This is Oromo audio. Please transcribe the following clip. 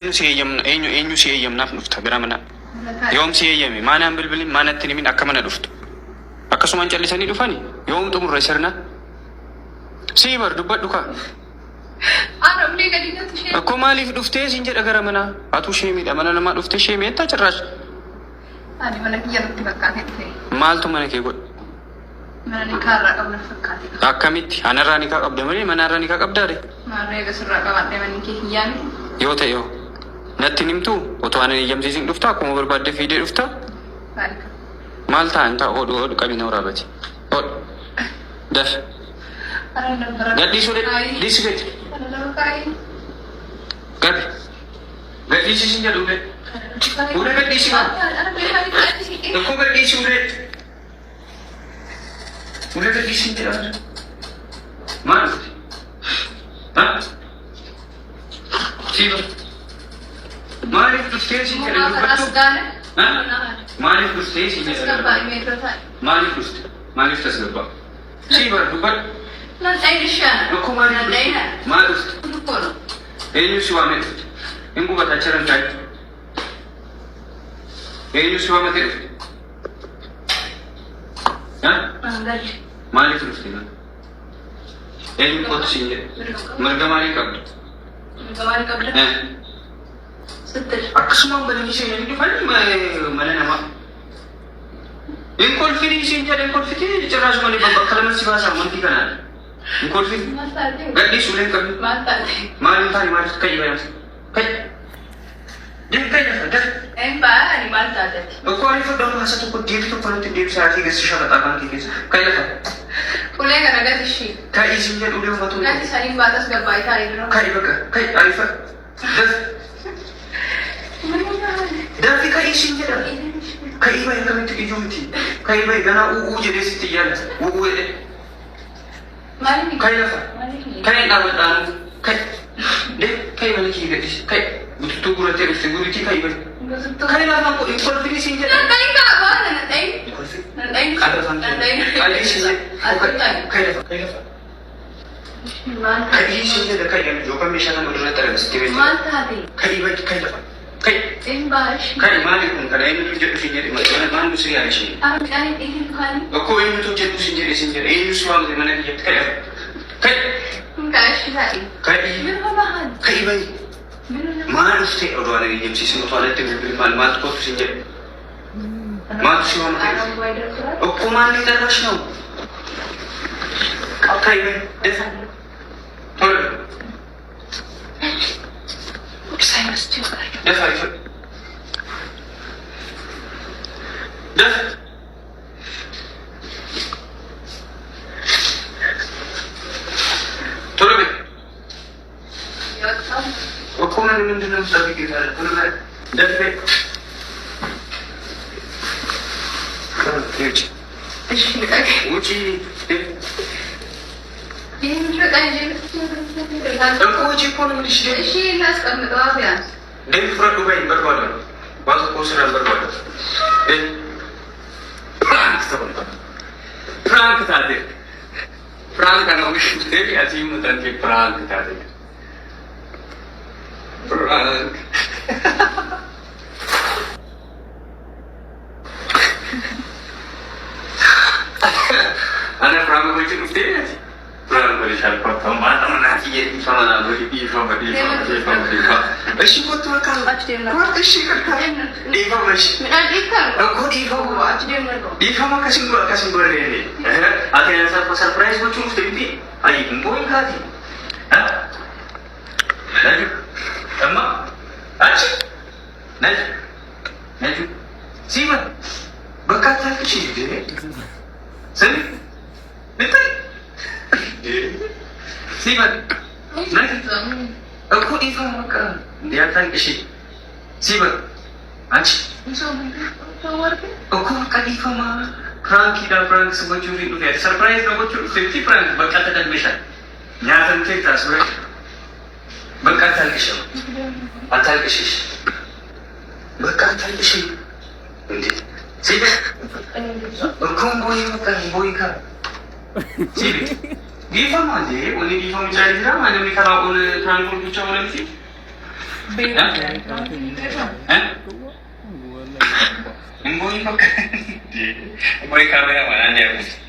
eenyu si eeyyamnaaf dhufta bira mana yoom si eeyyame maanaan bilbilin maanatti himin akka mana dhuftu akkasumaan callisanii dhufani yoom xumurre sirna si bar dubbadhu ka akkoo maaliif dhuftee siin jedha gara mana atu sheemiidha mana namaa dhuftee sheemii ettaa cirraash maaltu mana kee godhe mana nikaa qabna fakkaate akkamitti anarraa nikaa qabda malee manarraa nikaa qabdaare maarree gasirraa qabadhe manni kee hiyyaami yoo ta'e yoo natti nimtu otoo anan eeyyamsiisin dhufta akkuma barbaadde fiidee dhufta maal ta'an ta'a oduu qabina waraabati daf gadhiisuu dhiisi fedhe gadhiisisin jedhu ulee gadhiisi tokko gadhiisi ulee gadhiisin jedha maal siiba maaliif dhuftee siin jedhe dubbadhu maaliif dhuftee siin jedhe maaliif dhufte maaliif tasgabbaa siiba dubbadhu Aku maaliif dhufte maal dhufte eenyu si waamee dhufte hin gubata achiran taa'e eenyu si waamee dhufte maaliif dhufte eenyu kootu siin jedhe marga maalii qabdu akkasumaan badanii seenanii dhufanii mana namaa hin kolfinii siin jedhe hin kolfitee cirraasuma bakka lama si baasaa wanti kanaan hin kolfin gadhiisu leen qabdu maaliin taani maaliif kayyi bayaas kayyi deemtee lafa daf Aku arifu dalam bahasa tu kau dia tu kalau tu dia bisa lagi gesisha kata kan kita. Kaya apa? Kulai kan agak tishi. Kaya isinya udah waktu. Nanti saling batas berbaik hari dulu. Kaya baka. Kaya arifa. Dah kaya isinya dah. Kaya iba yang kami tu ijumti. Kaya iba gana jadi setiap ada. Mari. Kaya apa? Kaya nama tamu. Kaya. Deh kaya mana kita dis. Kaya betul guru terus guru kita iba. Kaya lah aku impor finish ini. Nanti kak, apa? Nanti. Ada sampai. Ada isinya. Kaya apa? Kaya apa? Kaya isinya dah kaya. Jauh misalnya menurut terus. Mantap. Kaya iba kaya apa? Kaya. Embas. Kaya mana pun kalau ini tu jadi sendiri macam mana mesti ada sih. Ini kan. Aku ini tu jadi sendiri. Ini semua di mana dia kaya. Kaya. Enggak sih. Kaya. Berapa? Kaya iba. Maal usai orang ini mesti semua ada tu beriman maal kau tu sendiri. Maal semua macam. Oh, kuman ni terus no. Kau ini, desa. Tol. Saya mesti juga. Desa itu. Desa. Tol be. Ya, tahu. Aku mana minum tapi kita ada dah deh. Uji. Ini juga aja. Aku uji pun mesti. Ini nas kami doa ya. Deh pura Dubai berbuat. Waktu kusuran berbuat. Frank tadi. Frank kan orang itu asyik mutan ke Frank tadi. Frank. Anak Frank macam tu dia. Frank berisal potong mata mana dia sama nak beri sama. Asyik betul kan? Asyik kan? Dia masih. Aku dia kasih gua ni. Akhirnya saya surprise macam tu dia. Ayi, boy kali. Laju. Amma. Aci. Laju. Siapa? Berkata kecil dia. Sini. Betul. Siapa? Aku Iva makan. Dia tak kecil. Siapa? Aci. Aku makan Iva mah. Frank semua curi tu dia. Surprise nak curi 50 frank berkata dan misal. Nyata kita surat. Berkata kisah. Atal kisah. Berkata kisah. Nanti. Siapa? Aku boy kan. Siapa? Dia faham aje. Oni dia faham cari dia. Mana mereka nak orang transport macam mana sih? Voi kameramennya dia.